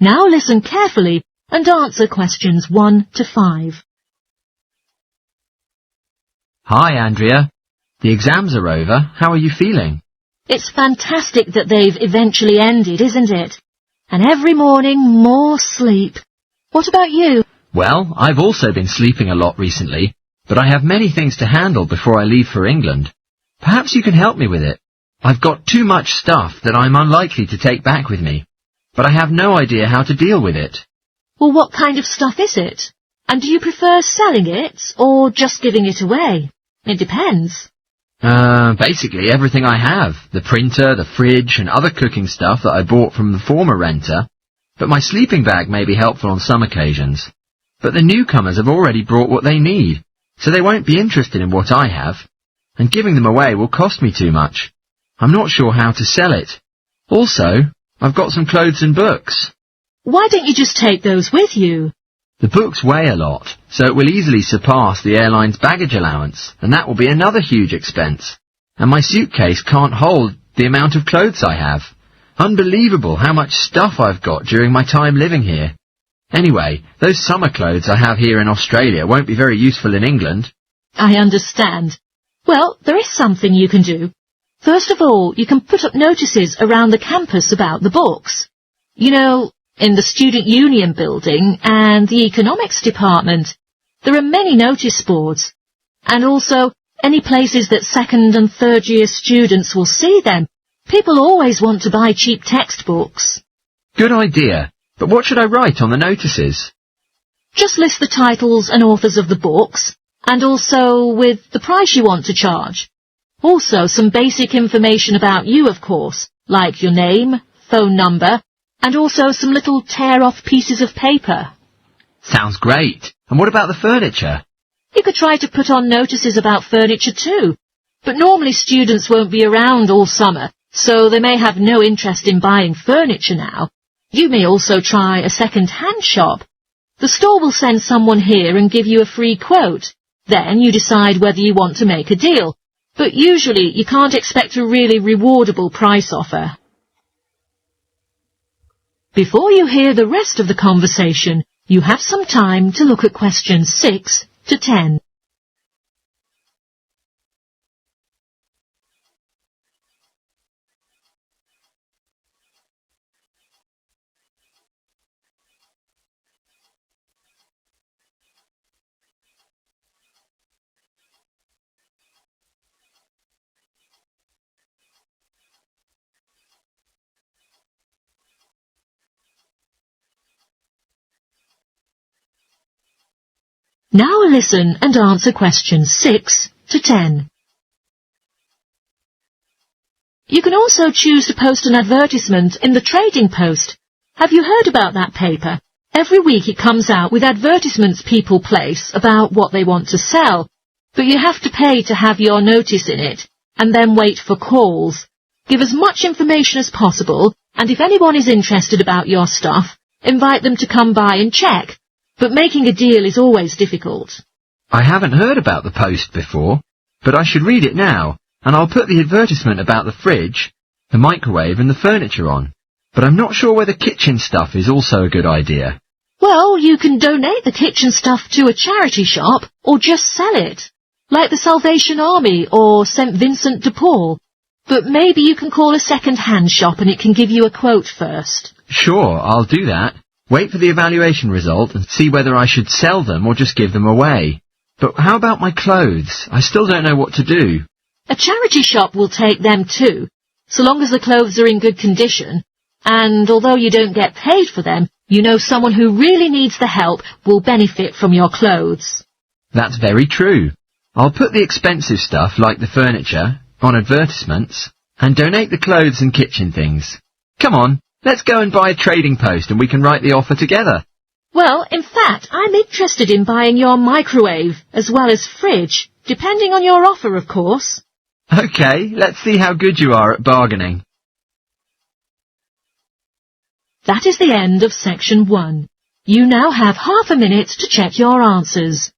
Now listen carefully and answer questions 1 to 5. Hi, Andrea. The exams are over. How are you feeling? It's fantastic that they've eventually ended, isn't it? And every morning, more sleep. What about you? Well, I've also been sleeping a lot recently, but I have many things to handle before I leave for England. Perhaps you can help me with it. I've got too much stuff that I'm unlikely to take back with me, but I have no idea how to deal with it. Well, what kind of stuff is it? And do you prefer selling it or just giving it away? It depends. Basically everything I have. The printer, the fridge, and other cooking stuff that I bought from the former renter. But my sleeping bag may be helpful on some occasions. But the newcomers have already brought what they need, so they won't be interested in what I have. And giving them away will cost me too much. I'm not sure how to sell it. Also, I've got some clothes and books. Why don't you just take those with you? The books weigh a lot, so it will easily surpass the airline's baggage allowance, and that will be another huge expense. And my suitcase can't hold the amount of clothes I have. Unbelievable how much stuff I've got during my time living here. Anyway, those summer clothes I have here in Australia won't be very useful in England. I understand. Well, there is something you can do. First of all, you can put up notices around the campus about the books. You know, in the Student Union building and the Economics department. There are many notice boards. And also, any places that second and third year students will see them. People always want to buy cheap textbooks. Good idea. But what should I write on the notices? Just list the titles and authors of the books, and also with the price you want to charge. Also, some basic information about you, of course, like your name, phone number, and also some little tear-off pieces of paper. Sounds great. And what about the furniture? You could try to put on notices about furniture too, but normally students won't be around all summer, so they may have no interest in buying furniture now. You may also try a second-hand shop. The store will send someone here and give you a free quote. Then you decide whether you want to make a deal, but usually you can't expect a really rewardable price offer. Before you hear the rest of the conversation, you have some time to look at questions 6 to 10. Now listen and answer questions 6 to 10. You can also choose to post an advertisement in the Trading Post. Have you heard about that paper? Every week it comes out with advertisements people place about what they want to sell, but you have to pay to have your notice in it, and then wait for calls. Give as much information as possible, and if anyone is interested about your stuff, invite them to come by and check. But making a deal is always difficult. I haven't heard about the Post before, but I should read it now, and I'll put the advertisement about the fridge, the microwave and the furniture on. But I'm not sure whether kitchen stuff is also a good idea. Well, you can donate the kitchen stuff to a charity shop, or just sell it, like the Salvation Army or St. Vincent de Paul. But maybe you can call a second-hand shop and it can give you a quote first. Sure, I'll do that. Wait for the evaluation result and see whether I should sell them or just give them away. But how about my clothes? I still don't know what to do. A charity shop will take them too, so long as the clothes are in good condition. And although you don't get paid for them, you know someone who really needs the help will benefit from your clothes. That's very true. I'll put the expensive stuff, like the furniture, on advertisements, and donate the clothes and kitchen things. Come on, let's go and buy a Trading Post and we can write the offer together. Well, in fact, I'm interested in buying your microwave as well as fridge, depending on your offer, of course. Okay, let's see how good you are at bargaining. That is the end of section 1. You now have half a minute to check your answers.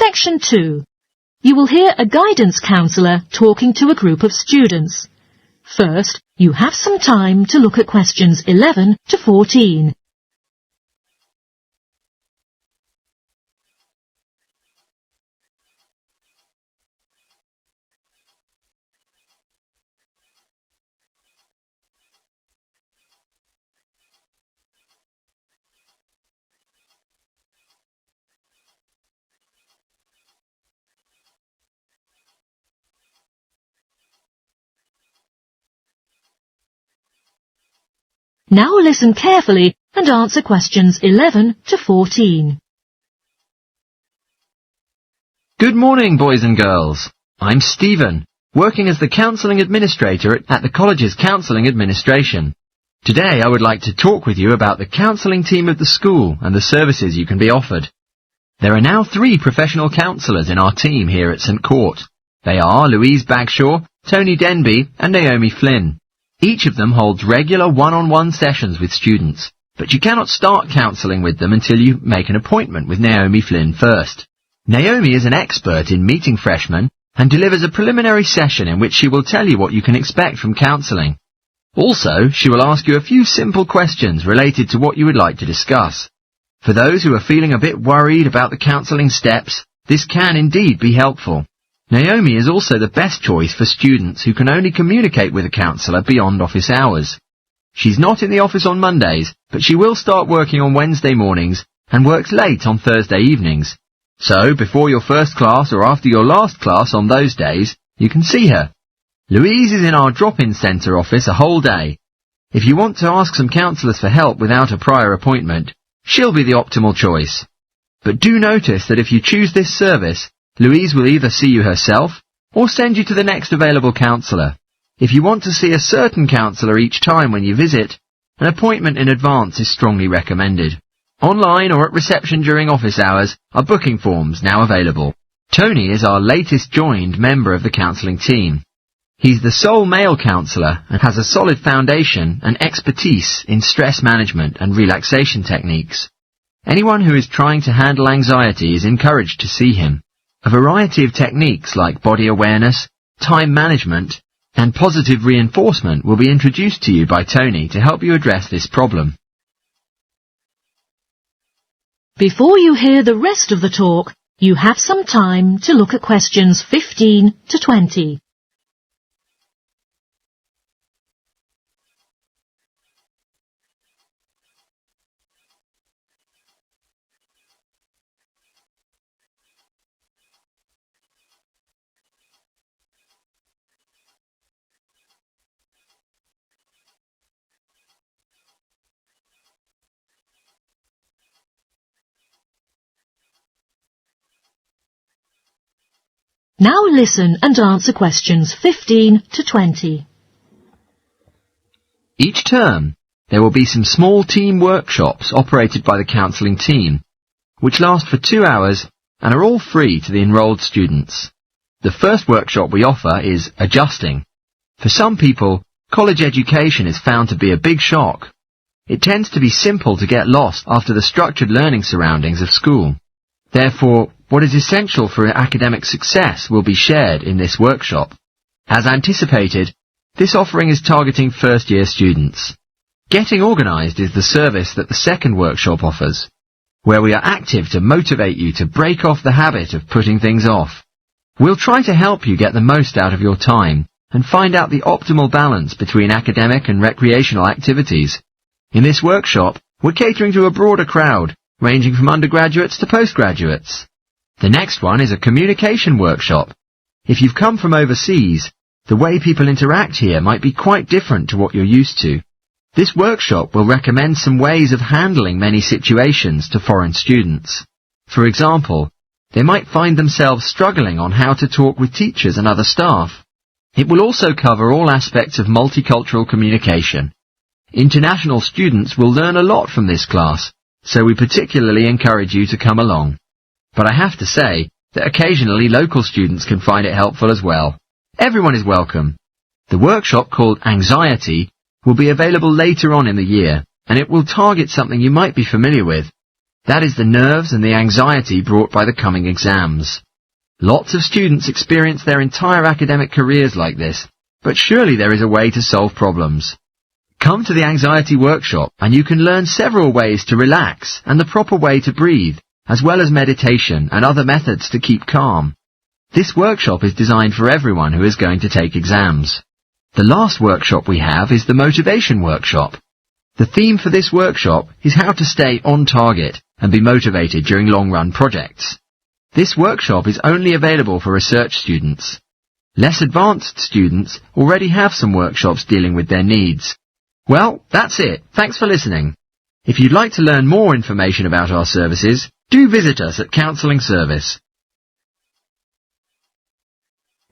Section 2. You will hear a guidance counsellor talking to a group of students. First, you have some time to look at questions 11 to 14. Now listen carefully and answer questions 11 to 14. Good morning, boys and girls. I'm Stephen, working as the Counselling Administrator at the college's Counselling Administration. Today I would like to talk with you about the counselling team of the school and the services you can be offered. There are now 3 professional counsellors in our team here at St Court. They are Louise Bagshaw, Tony Denby and Naomi Flynn. Each of them holds regular one-on-one sessions with students, but you cannot start counselling with them until you make an appointment with Naomi Flynn first. Naomi is an expert in meeting freshmen and delivers a preliminary session in which she will tell you what you can expect from counselling. Also, she will ask you a few simple questions related to what you would like to discuss. For those who are feeling a bit worried about the counselling steps, this can indeed be helpful. Naomi is also the best choice for students who can only communicate with a counsellor beyond office hours. She's not in the office on Mondays, but she will start working on Wednesday mornings and works late on Thursday evenings. So, before your first class or after your last class on those days, you can see her. Louise is in our drop-in centre office a whole day. If you want to ask some counsellors for help without a prior appointment, she'll be the optimal choice. But do notice that if you choose this service, Louise will either see you herself or send you to the next available counsellor. If you want to see a certain counsellor each time when you visit, an appointment in advance is strongly recommended. Online or at reception during office hours are booking forms now available. Tony is our latest joined member of the counselling team. He's the sole male counsellor and has a solid foundation and expertise in stress management and relaxation techniques. Anyone who is trying to handle anxiety is encouraged to see him. A variety of techniques like body awareness, time management, and positive reinforcement will be introduced to you by Tony to help you address this problem. Before you hear the rest of the talk, you have some time to look at questions 15 to 20. Now listen and answer questions 15 to 20. Each term, there will be some small team workshops operated by the counselling team, which last for 2 hours and are all free to the enrolled students. The first workshop we offer is adjusting. For some people, college education is found to be a big shock. It tends to be simple to get lost after the structured learning surroundings of school. Therefore, what is essential for academic success will be shared in this workshop. As anticipated, this offering is targeting first-year students. Getting organised is the service that the second workshop offers, where we are active to motivate you to break off the habit of putting things off. We'll try to help you get the most out of your time and find out the optimal balance between academic and recreational activities. In this workshop, we're catering to a broader crowd, ranging from undergraduates to postgraduates. The next one is a communication workshop. If you've come from overseas, the way people interact here might be quite different to what you're used to. This workshop will recommend some ways of handling many situations to foreign students. For example, they might find themselves struggling on how to talk with teachers and other staff. It will also cover all aspects of multicultural communication. International students will learn a lot from this class, so we particularly encourage you to come along. But I have to say that occasionally local students can find it helpful as well. Everyone is welcome. The workshop called Anxiety will be available later on in the year, and it will target something you might be familiar with. That is the nerves and the anxiety brought by the coming exams. Lots of students experience their entire academic careers like this, but surely there is a way to solve problems. Come to the anxiety workshop and you can learn several ways to relax and the proper way to breathe, as well as meditation and other methods to keep calm. This workshop is designed for everyone who is going to take exams. The last workshop we have is the motivation workshop. The theme for this workshop is how to stay on target and be motivated during long-run projects. This workshop is only available for research students. Less advanced students already have some workshops dealing with their needs. Well, that's it. Thanks for listening. If you'd like to learn more information about our services, do visit us at Counselling Service.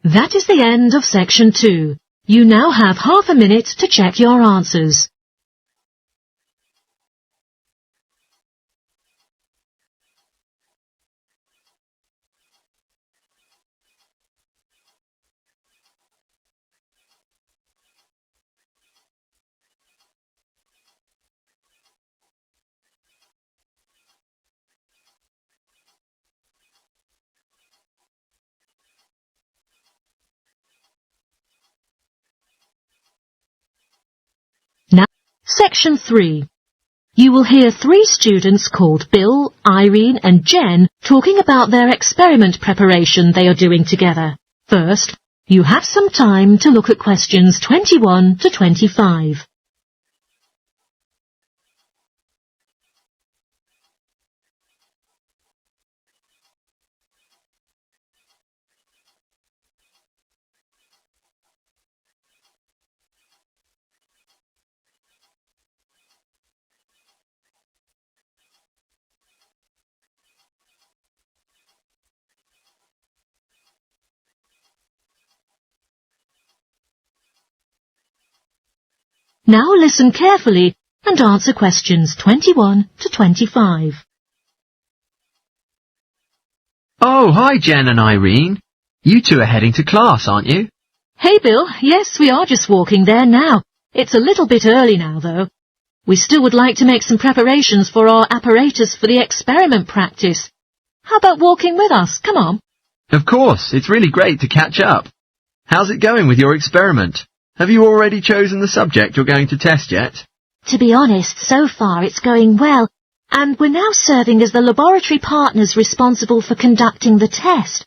That is the end of section 2. You now have half a minute to check your answers. Now, section 3. You will hear 3 students called Bill, Irene and Jen talking about their experiment preparation they are doing together. First, you have some time to look at questions 21 to 25. Now listen carefully and answer questions 21 to 25. Oh, hi Jen and Irene. You two are heading to class, aren't you? Hey Bill, yes, we are just walking there now. It's a little bit early now though. We still would like to make some preparations for our apparatus for the experiment practice. How about walking with us? Come on. Of course, it's really great to catch up. How's it going with your experiment? Have you already chosen the subject you're going to test yet? To be honest, so far it's going well, and we're now serving as the laboratory partners responsible for conducting the test.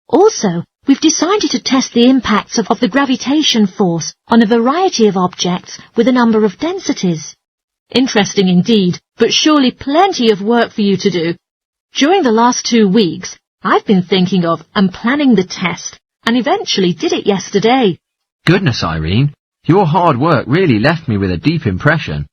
Also, we've decided to test the impacts of the gravitation force on a variety of objects with a number of densities. Interesting indeed, but surely plenty of work for you to do. During the last 2 weeks, I've been thinking of and planning the test, and eventually did it yesterday. Goodness, Irene, your hard work really left me with a deep impression.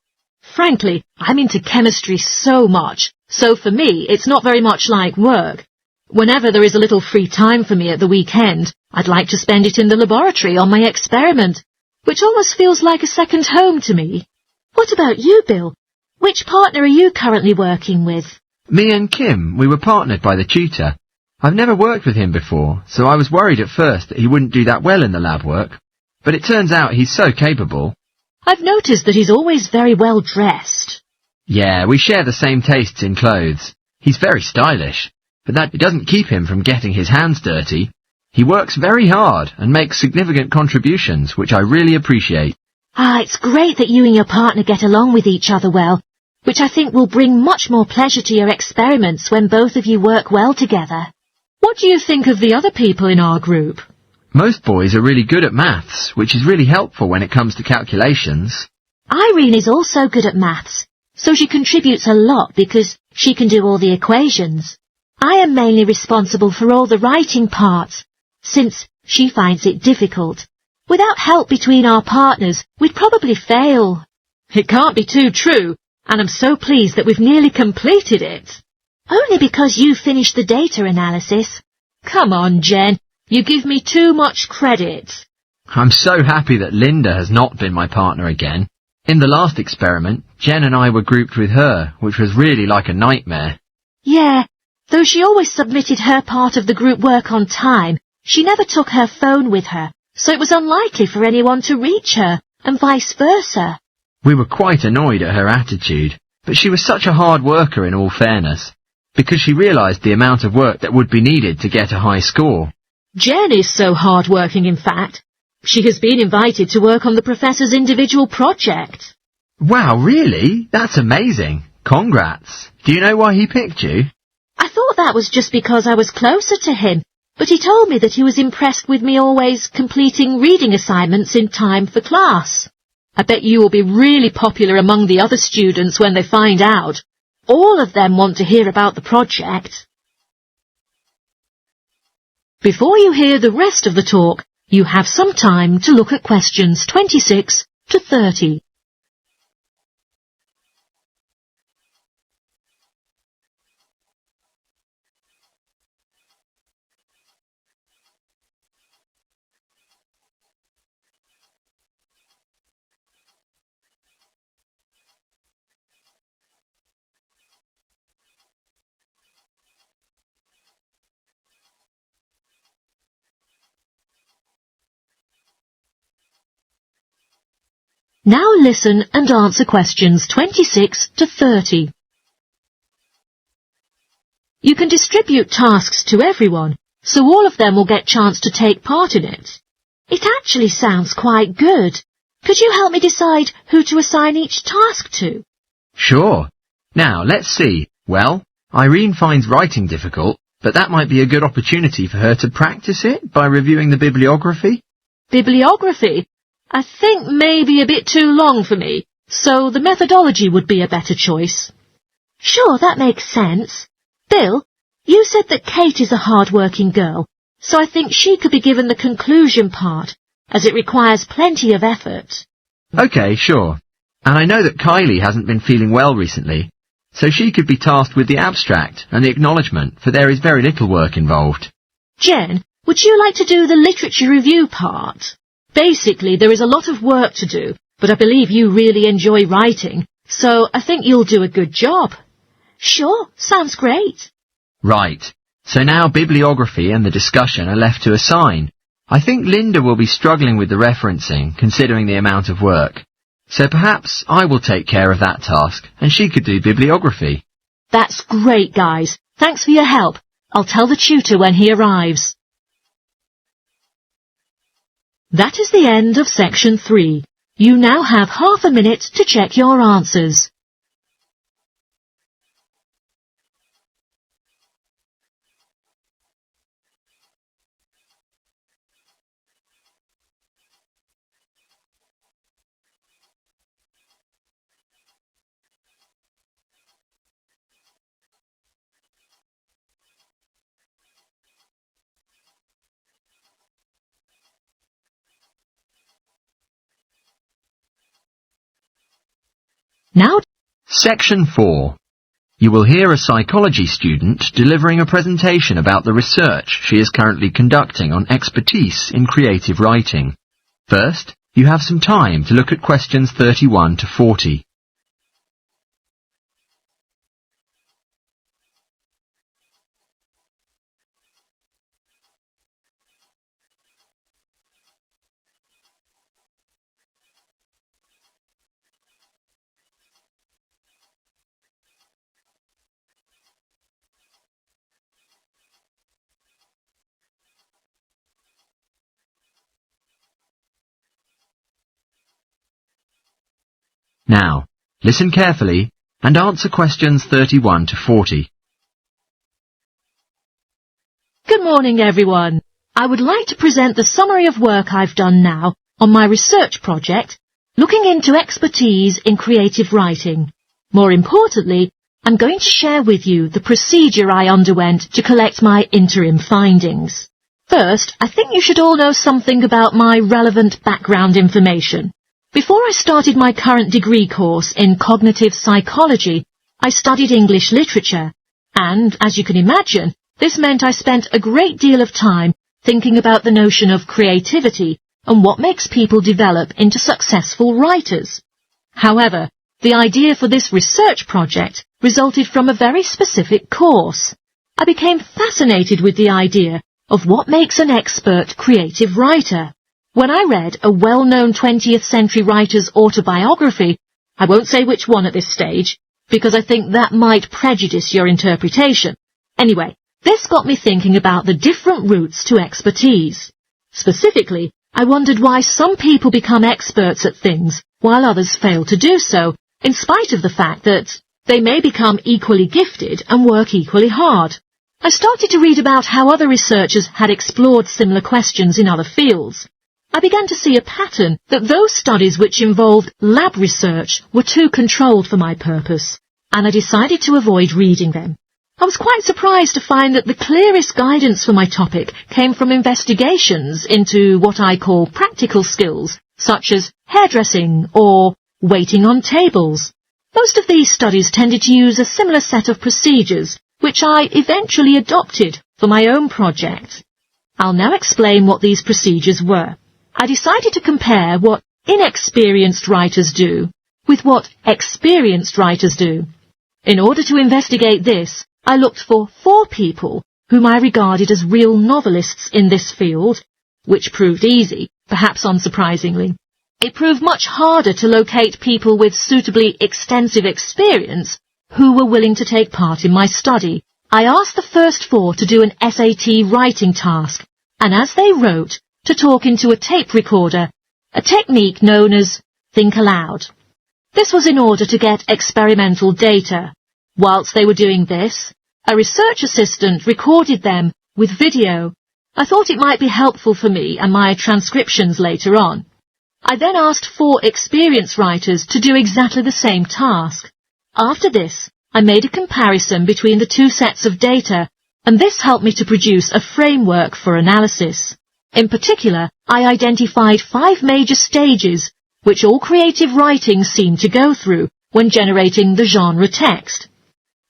Frankly, I'm into chemistry so much, so for me it's not very much like work. Whenever there is a little free time for me at the weekend, I'd like to spend it in the laboratory on my experiment, which almost feels like a second home to me. What about you, Bill? Which partner are you currently working with? Me and Kim, we were partnered by the tutor. I've never worked with him before, so I was worried at first that he wouldn't do that well in the lab work. But it turns out he's so capable. I've noticed that he's always very well dressed. Yeah, we share the same tastes in clothes. He's very stylish, but that doesn't keep him from getting his hands dirty. He works very hard and makes significant contributions, which I really appreciate. It's great that you and your partner get along with each other well, which I think will bring much more pleasure to your experiments when both of you work well together. What do you think of the other people in our group? Most boys are really good at maths, which is really helpful when it comes to calculations. Irene is also good at maths, so she contributes a lot because she can do all the equations. I am mainly responsible for all the writing parts, since she finds it difficult. Without help between our partners, we'd probably fail. It can't be too true, and I'm so pleased that we've nearly completed it. Only because you finished the data analysis. Come on, Jen. You give me too much credit. I'm so happy that Linda has not been my partner again. In the last experiment, Jen and I were grouped with her, which was really like a nightmare. Yeah, though she always submitted her part of the group work on time, she never took her phone with her, so it was unlikely for anyone to reach her, and vice versa. We were quite annoyed at her attitude. but she was such a hard worker in all fairness, because she realised the amount of work that would be needed to get a high score. Jen is so hard-working, in fact. She has been invited to work on the professor's individual project. Wow, really? That's amazing. Congrats. Do you know why he picked you? I thought that was just because I was closer to him, but he told me that he was impressed with me always completing reading assignments in time for class. I bet you will be really popular among the other students when they find out. All of them want to hear about the project. Before you hear the rest of the talk, you have some time to look at questions 26 to 30. Now listen and answer questions 26 to 30. You can distribute tasks to everyone, so all of them will get a chance to take part in it. It actually sounds quite good. Could you help me decide who to assign each task to? Sure. Now, let's see. Well, Irene finds writing difficult, but that might be a good opportunity for her to practice it by reviewing the bibliography. Bibliography? I think maybe a bit too long for me, so the methodology would be a better choice. Sure, that makes sense. Bill, you said that Kate is a hard-working girl, so I think she could be given the conclusion part, as it requires plenty of effort. Okay, sure. And I know that Kylie hasn't been feeling well recently, so she could be tasked with the abstract and the acknowledgement, for there is very little work involved. Jen, would you like to do the literature review part? Basically, there is a lot of work to do, but I believe you really enjoy writing, so I think you'll do a good job. Sure, sounds great. Right. So now bibliography and the discussion are left to assign. I think Linda will be struggling with the referencing, considering the amount of work. So perhaps I will take care of that task, and she could do bibliography. That's great, guys. Thanks for your help. I'll tell the tutor when he arrives. That is the end of section 3. You now have half a minute to check your answers. Now, Section 4. You will hear a psychology student delivering a presentation about the research she is currently conducting on expertise in creative writing. First, you have some time to look at questions 31 to 40. Now, listen carefully and answer questions 31 to 40. good morning, everyone. I would like to present the summary of work I've done now on my research project, looking into expertise in creative writing. More importantly, I'm going to share with you the procedure I underwent to collect my interim findings. First, I think you should all know something about my relevant background information. Before I started my current degree course in cognitive psychology, I studied English literature, and, as you can imagine, this meant I spent a great deal of time thinking about the notion of creativity and what makes people develop into successful writers. However, the idea for this research project resulted from a very specific course. I became fascinated with the idea of what makes an expert creative writer. When I read a well-known 20th century writer's autobiography, I won't say which one at this stage, because I think that might prejudice your interpretation. Anyway, this got me thinking about the different routes to expertise. Specifically, I wondered why some people become experts at things while others fail to do so, in spite of the fact that they may become equally gifted and work equally hard. I started to read about how other researchers had explored similar questions in other fields. I began to see a pattern that those studies which involved lab research were too controlled for my purpose, and I decided to avoid reading them. I was quite surprised to find that the clearest guidance for my topic came from investigations into what I call practical skills, such as hairdressing or waiting on tables. Most of these studies tended to use a similar set of procedures, which I eventually adopted for my own project. I'll now explain what these procedures were. I decided to compare what inexperienced writers do with what experienced writers do. In order to investigate this, I looked for 4 people whom I regarded as real novelists in this field, which proved easy, perhaps unsurprisingly. It proved much harder to locate people with suitably extensive experience who were willing to take part in my study. I asked the first 4 to do an SAT writing task, and as they wrote, to talk into a tape recorder, a technique known as think aloud. This was in order to get experimental data. Whilst they were doing this, a research assistant recorded them with video. I thought it might be helpful for me and my transcriptions later on. I then asked 4 experienced writers to do exactly the same task. After this, I made a comparison between the 2 sets of data, and this helped me to produce a framework for analysis. In particular, I identified 5 major stages which all creative writing seemed to go through when generating the genre text.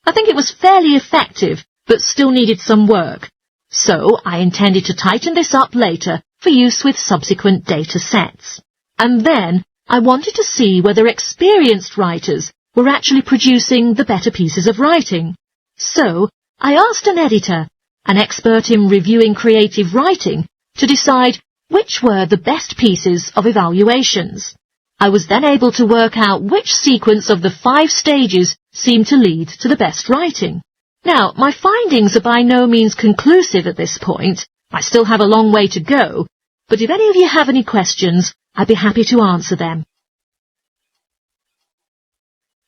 I think it was fairly effective, but still needed some work. So I intended to tighten this up later for use with subsequent data sets. And then I wanted to see whether experienced writers were actually producing the better pieces of writing. So I asked an editor, an expert in reviewing creative writing, to decide which were the best pieces of evaluations. I was then able to work out which sequence of the 5 stages seemed to lead to the best writing. Now, my findings are by no means conclusive at this point. I still have a long way to go, but if any of you have any questions, I'd be happy to answer them.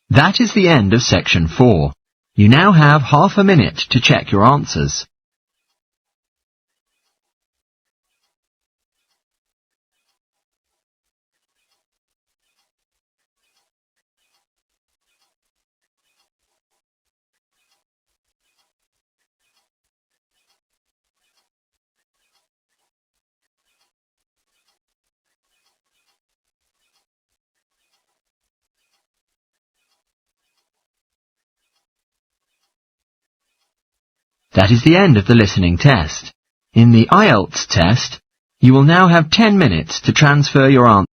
That is the end of section 4. You now have half a minute to check your answers. That is the end of the listening test. In the Ielts test, you will now have 10 minutes to transfer your answers.